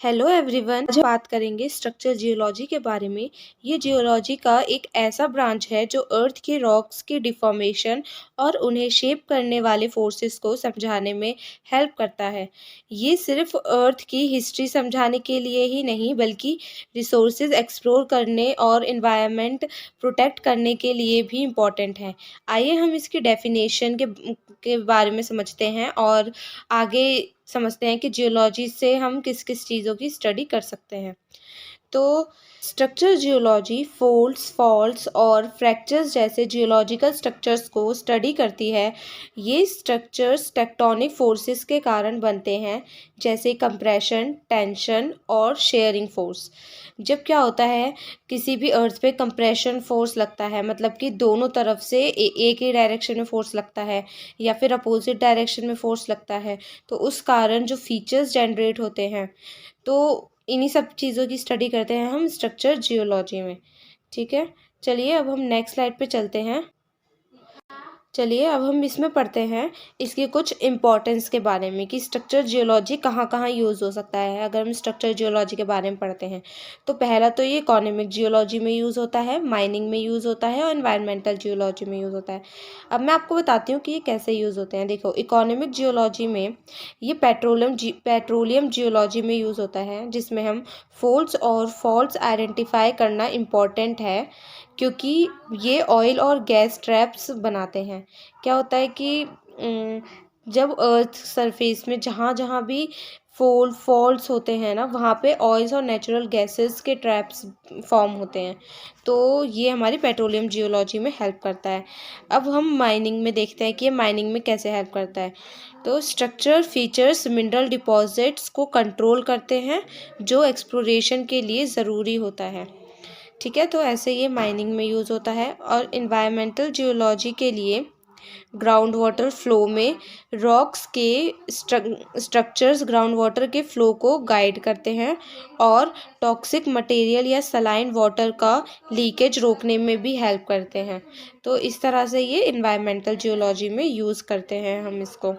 Hello everyone, आज बात करेंगे स्ट्रक्चर जियोलॉजी के बारे में। ये जियोलॉजी का एक ऐसा ब्रांच है जो अर्थ के रॉक्स की डिफॉर्मेशन और उन्हें शेप करने वाले फोर्सेस को समझाने में हेल्प करता है। ये सिर्फ अर्थ की हिस्ट्री समझाने के लिए ही नहीं बल्कि रिसोर्सेज एक्सप्लोर करने और इन्वायरमेंट प्रोटेक्ट करने के लिए भी इम्पॉर्टेंट है। आइए हम इसकी डेफिनेशन के बारे में समझते हैं और आगे समझते हैं कि जियोलॉजी से हम किस किस चीज़ों की स्टडी कर सकते हैं। तो स्ट्रक्चर जियोलॉजी फोल्ड्स, फॉल्ट्स और फ्रैक्चर्स जैसे जियोलॉजिकल स्ट्रक्चर्स को स्टडी करती है। ये स्ट्रक्चर्स टेक्टोनिक फोर्सेस के कारण बनते हैं, जैसे कंप्रेशन, टेंशन और शेयरिंग फोर्स। जब क्या होता है, किसी भी अर्थ पे कंप्रेशन फोर्स लगता है, मतलब कि दोनों तरफ से एक ही डायरेक्शन में फोर्स लगता है या फिर अपोजिट डायरेक्शन में फोर्स लगता है, तो उस कारण जो फीचर्स जनरेट होते हैं, तो इन्हीं सब चीज़ों की स्टडी करते हैं हम स्ट्रक्चर जियोलॉजी में। ठीक है, चलिए अब हम नेक्स्ट स्लाइड पे चलते हैं। चलिए अब हम इसमें पढ़ते हैं इसके कुछ इम्पोर्टेंस के बारे में कि स्ट्रक्चर जियोलॉजी कहाँ कहाँ यूज़ हो सकता है अगर हम स्ट्रक्चर जियोलॉजी के बारे में पढ़ते हैं। तो पहला तो ये इकोनॉमिक जियोलॉजी में यूज़ होता है, माइनिंग में यूज़ होता है और एनवायरमेंटल जियोलॉजी में यूज़ होता है। अब मैं आपको बताती हूँ कि ये कैसे यूज़ होते हैं। देखो, इकोनॉमिक जियोलॉजी में ये पेट्रोलियम जियोलॉजी में यूज़ होता है, जिसमें हम फोल्ड्स और फॉल्ट्स आइडेंटिफाई करना इम्पॉर्टेंट है, क्योंकि ये ऑयल और गैस ट्रैप्स बनाते हैं। क्या होता है कि जब अर्थ सरफेस में जहाँ जहाँ भी फॉल्ट्स होते हैं ना, वहाँ पे ऑयल्स और नेचुरल गैसेस के ट्रैप्स फॉर्म होते हैं। तो ये हमारी पेट्रोलियम जियोलॉजी में हेल्प करता है। अब हम माइनिंग में देखते हैं कि ये माइनिंग में कैसे हेल्प करता है। तो स्ट्रक्चर फीचर्स मिनरल डिपॉजिट्स को कंट्रोल करते हैं, जो एक्सप्लोरेशन के लिए ज़रूरी होता है। ठीक है, तो ऐसे ये माइनिंग में यूज़ होता है। और इन्वायरमेंटल जियोलॉजी के लिए ग्राउंड वाटर फ्लो में रॉक्स के स्ट्रक्चर्स ग्राउंड वाटर के फ्लो को गाइड करते हैं और टॉक्सिक मटेरियल या सलाइन वाटर का लीकेज रोकने में भी हेल्प करते हैं। तो इस तरह से ये इन्वायरमेंटल जियोलॉजी में यूज़ करते हैं हम इसको।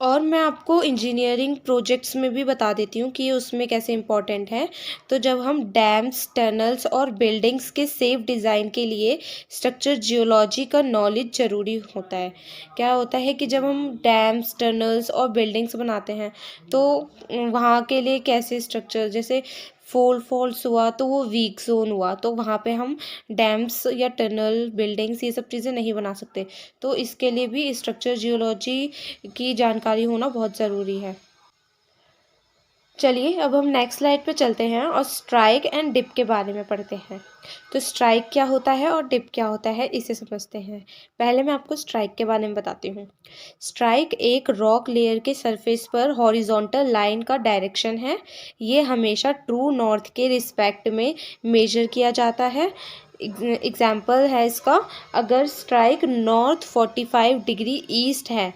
और मैं आपको इंजीनियरिंग प्रोजेक्ट्स में भी बता देती हूँ कि ये उसमें कैसे इम्पोर्टेंट है। तो जब हम डैम्स, टनल्स और बिल्डिंग्स के सेफ डिज़ाइन के लिए स्ट्रक्चर जियोलॉजी का नॉलेज ज़रूरी होता है। क्या होता है कि जब हम डैम्स, टनल्स और बिल्डिंग्स बनाते हैं, तो वहाँ के लिए कैसे स्ट्रक्चर, जैसे फॉल्स हुआ तो वो वीक जोन हुआ, तो वहाँ पे हम डैम्स या टनल, बिल्डिंग्स ये सब चीज़ें नहीं बना सकते। तो इसके लिए भी स्ट्रक्चर जियोलॉजी की जानकारी होना बहुत ज़रूरी है। चलिए अब हम नेक्स्ट स्लाइड पे चलते हैं और स्ट्राइक एंड डिप के बारे में पढ़ते हैं। तो स्ट्राइक क्या होता है और डिप क्या होता है, इसे समझते हैं। पहले मैं आपको स्ट्राइक के बारे में बताती हूँ। स्ट्राइक एक रॉक लेयर के सरफेस पर हॉरिजॉन्टल लाइन का डायरेक्शन है। ये हमेशा ट्रू नॉर्थ के रिस्पेक्ट में मेजर किया जाता है। एग्जाम्पल है इसका, अगर स्ट्राइक नॉर्थ 45 डिग्री ईस्ट है,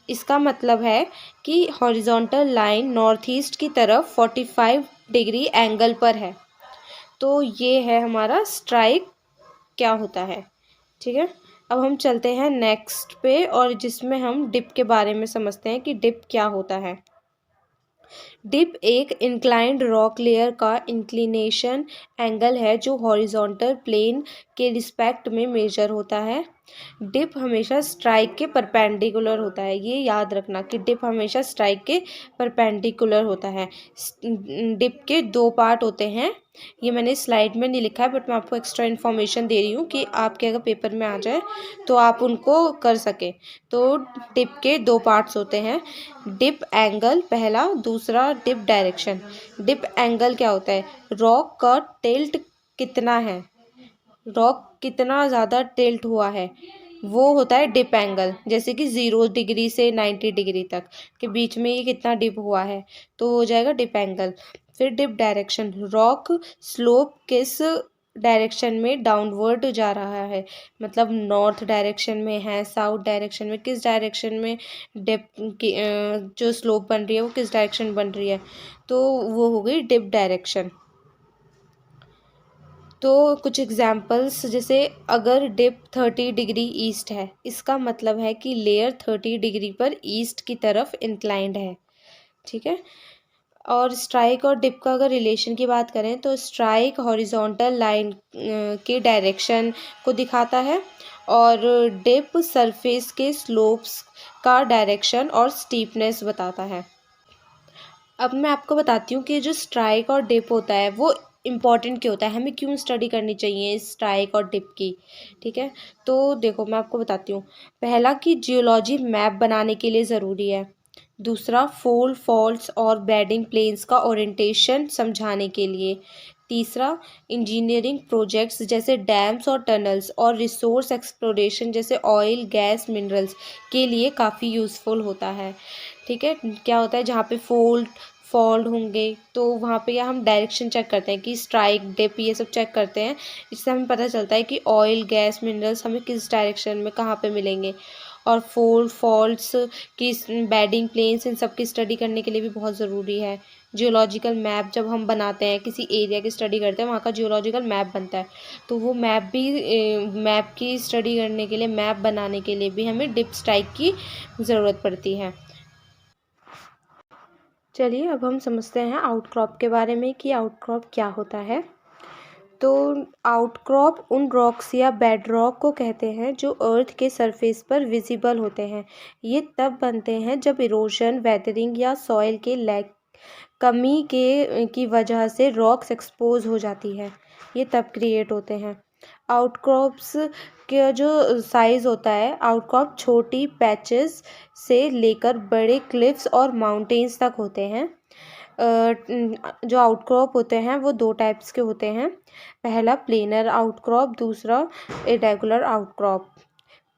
इसका मतलब है कि हॉरिजॉन्टल लाइन नॉर्थ ईस्ट की तरफ 45 डिग्री एंगल पर है। तो ये है हमारा स्ट्राइक क्या होता है। ठीक है, अब हम चलते हैं नेक्स्ट पे और जिसमें हम डिप के बारे में समझते हैं कि डिप क्या होता है। डिप एक इंक्लाइंड रॉक लेयर का इंक्लिनेशन एंगल है जो हॉरिजॉन्टल प्लेन के रिस्पेक्ट में मेजर होता है। डिप हमेशा स्ट्राइक के परपेंडिकुलर होता है। ये याद रखना कि डिप हमेशा स्ट्राइक के परपेंडिकुलर होता है। डिप के दो पार्ट होते हैं। ये मैंने स्लाइड में नहीं लिखा है, बट मैं आपको एक्स्ट्रा इन्फॉर्मेशन दे रही हूँ कि आपके अगर पेपर में आ जाए तो आप उनको कर सकें। तो डिप के दो पार्ट्स होते हैं। डिप एंगल पहला, दूसरा डिप डायरेक्शन। डिप एंगल क्या होता है, रॉक का टिल्ट कितना है, रॉक कितना ज़्यादा टिल्ट हुआ है, वो होता है डिप एंगल। जैसे कि 0 डिग्री से 90 डिग्री तक के बीच में ये कितना डिप हुआ है, तो हो जाएगा डिप एंगल। फिर डिप डायरेक्शन, रॉक स्लोप किस डायरेक्शन में डाउनवर्ड जा रहा है, मतलब नॉर्थ डायरेक्शन में है, साउथ डायरेक्शन में, किस डायरेक्शन में डिप की जो स्लोप बन रही है वो किस डायरेक्शन बन रही है, तो वो हो गई डिप डायरेक्शन। तो कुछ एग्जांपल्स, जैसे अगर डिप 30 डिग्री ईस्ट है, इसका मतलब है कि लेयर 30 डिग्री पर ईस्ट की तरफ इंक्लाइंड है। ठीक है, और स्ट्राइक और डिप का अगर रिलेशन की बात करें तो स्ट्राइक हॉरिजॉन्टल लाइन के डायरेक्शन को दिखाता है और डिप सरफेस के स्लोप्स का डायरेक्शन और स्टीपनेस बताता है। अब मैं आपको बताती हूँ कि जो स्ट्राइक और डिप होता है वो इम्पॉर्टेंट क्यों होता है, हमें क्यों स्टडी करनी चाहिए स्ट्राइक और डिप की। ठीक है, तो देखो मैं आपको बताती हूँ। पहला कि जियोलॉजी मैप बनाने के लिए ज़रूरी है। दूसरा, फोल फॉल्ट्स और बेडिंग प्लेन्स का ओरिएंटेशन समझाने के लिए। तीसरा, इंजीनियरिंग प्रोजेक्ट्स जैसे डैम्स और टनल्स और रिसोर्स एक्सप्लोरेशन जैसे ऑयल गैस मिनरल्स के लिए काफ़ी यूज़फुल होता है। ठीक है, क्या होता है जहाँ पे फॉल्ट होंगे तो वहाँ पे या हम डायरेक्शन चेक करते हैं कि स्ट्राइक डिप ये सब चेक करते हैं। इससे हमें पता चलता है कि ऑयल गैस मिनरल्स हमें किस डायरेक्शन में कहाँ पे मिलेंगे। और फॉल्ट्स की बेडिंग प्लेन्स इन सब की स्टडी करने के लिए भी बहुत ज़रूरी है। जियोलॉजिकल मैप जब हम बनाते हैं किसी एरिया की स्टडी करते हैं वहाँ का जियोलॉजिकल मैप बनता है, तो वो मैप की स्टडी करने के लिए मैप बनाने के लिए भी हमें डिप स्ट्राइक की ज़रूरत पड़ती है। चलिए अब हम समझते हैं आउटक्रॉप के बारे में कि आउटक्रॉप क्या होता है। तो आउटक्रॉप उन रॉक्स या बेड रॉक को कहते हैं जो अर्थ के सरफेस पर विजिबल होते हैं। ये तब बनते हैं जब इरोजन, वेदरिंग या सॉइल के लैक कमी की वजह से रॉक्स एक्सपोज हो जाती है। ये तब क्रिएट होते हैं। आउटक्रॉप्स का जो साइज़ होता है, आउटक्रॉप छोटी पैचेस से लेकर बड़े क्लिफ्स और माउंटेन्स तक होते हैं। जो आउटक्रॉप होते हैं वो दो टाइप्स के होते हैं। पहला प्लेनर आउटक्रॉप, दूसरा इरेगुलर आउटक्रॉप।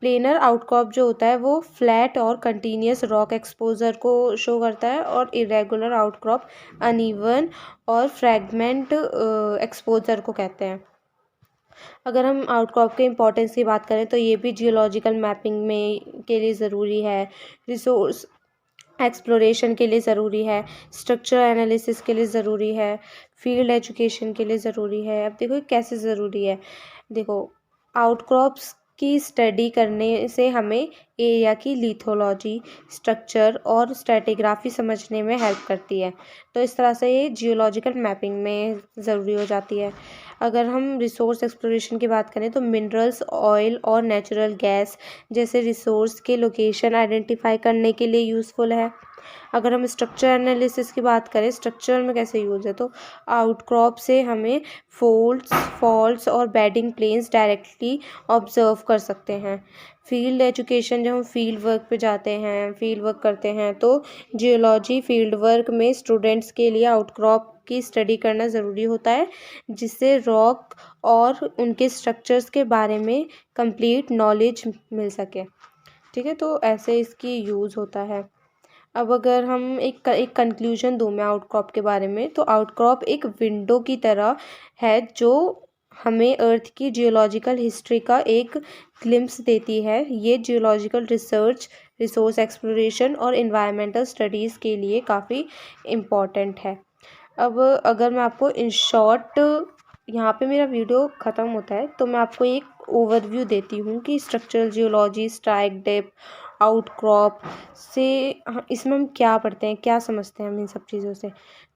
प्लेनर आउटक्रॉप जो होता है वो फ्लैट और कंटिन्यूस रॉक एक्सपोजर को शो करता है और इरेगुलर आउटक्रॉप अनइवन और फ्रैगमेंट एक्सपोजर को कहते हैं। अगर हम आउटक्रॉप के इम्पोर्टेंस की बात करें तो ये भी जियोलॉजिकल मैपिंग में के लिए ज़रूरी है, रिसोर्स एक्सप्लोरेशन के लिए ज़रूरी है, स्ट्रक्चर एनालिसिस के लिए ज़रूरी है, फील्ड एजुकेशन के लिए ज़रूरी है। अब देखो कैसे ज़रूरी है। देखो, आउटक्रॉप्स की स्टडी करने से हमें एरिया की लिथोलॉजी, स्ट्रक्चर और स्ट्रेटिग्राफी समझने में हेल्प करती है। तो इस तरह से ये जियोलॉजिकल मैपिंग में ज़रूरी हो जाती है। अगर हम रिसोर्स एक्सप्लोरेशन की बात करें तो मिनरल्स, ऑयल और नेचुरल गैस जैसे रिसोर्स के लोकेशन आइडेंटिफाई करने के लिए यूज़फुल है। अगर हम स्ट्रक्चर एनालिसिस की बात करें, स्ट्रक्चर में कैसे यूज़ है, तो आउटक्रॉप से हमें फॉल्ट्स और बेडिंग प्लेन्स डायरेक्टली ऑब्जर्व कर सकते हैं। फील्ड एजुकेशन, जब हम फील्ड वर्क पे जाते हैं, फील्ड वर्क करते हैं, तो जियोलॉजी फील्ड वर्क में स्टूडेंट्स के लिए आउटक्रॉप की स्टडी करना ज़रूरी होता है, जिससे रॉक और उनके स्ट्रक्चर्स के बारे में कंप्लीट नॉलेज मिल सके। ठीक है, तो ऐसे इसकी यूज़ होता है। अब अगर हम एक कंक्लूजन दूँ मैं आउटक्रॉप के बारे में, तो आउटक्रॉप एक विंडो की तरह है जो हमें अर्थ की जियोलॉजिकल हिस्ट्री का एक ग्लिम्स देती है। ये जियोलॉजिकल रिसर्च, रिसोर्स एक्सप्लोरेशन और एनवायरमेंटल स्टडीज़ के लिए काफ़ी इम्पॉर्टेंट है। अब अगर मैं आपको इन शॉर्ट, यहाँ पे मेरा वीडियो ख़त्म होता है, तो मैं आपको एक ओवरव्यू देती हूँ कि structural geology, strike dip, outcrop से इसमें हम क्या पढ़ते हैं, क्या समझते हैं हम इन सब चीज़ों से।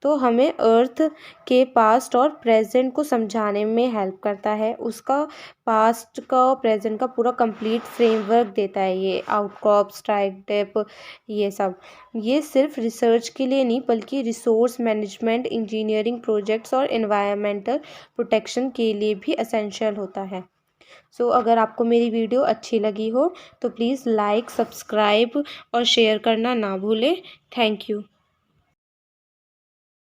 तो हमें अर्थ के पास्ट और प्रेजेंट को समझाने में हेल्प करता है। उसका पास्ट का और प्रेजेंट का पूरा कंप्लीट फ्रेमवर्क देता है ये आउटक्रॉप, स्ट्राइक डिप, ये सब। ये सिर्फ रिसर्च के लिए नहीं बल्कि रिसोर्स मैनेजमेंट, इंजीनियरिंग प्रोजेक्ट्स और एनवायरमेंटल प्रोटेक्शन के लिए भी एसेंशियल होता है। सो अगर आपको मेरी वीडियो अच्छी लगी हो तो प्लीज़ लाइक, सब्सक्राइब और शेयर करना ना भूलें। Thank you.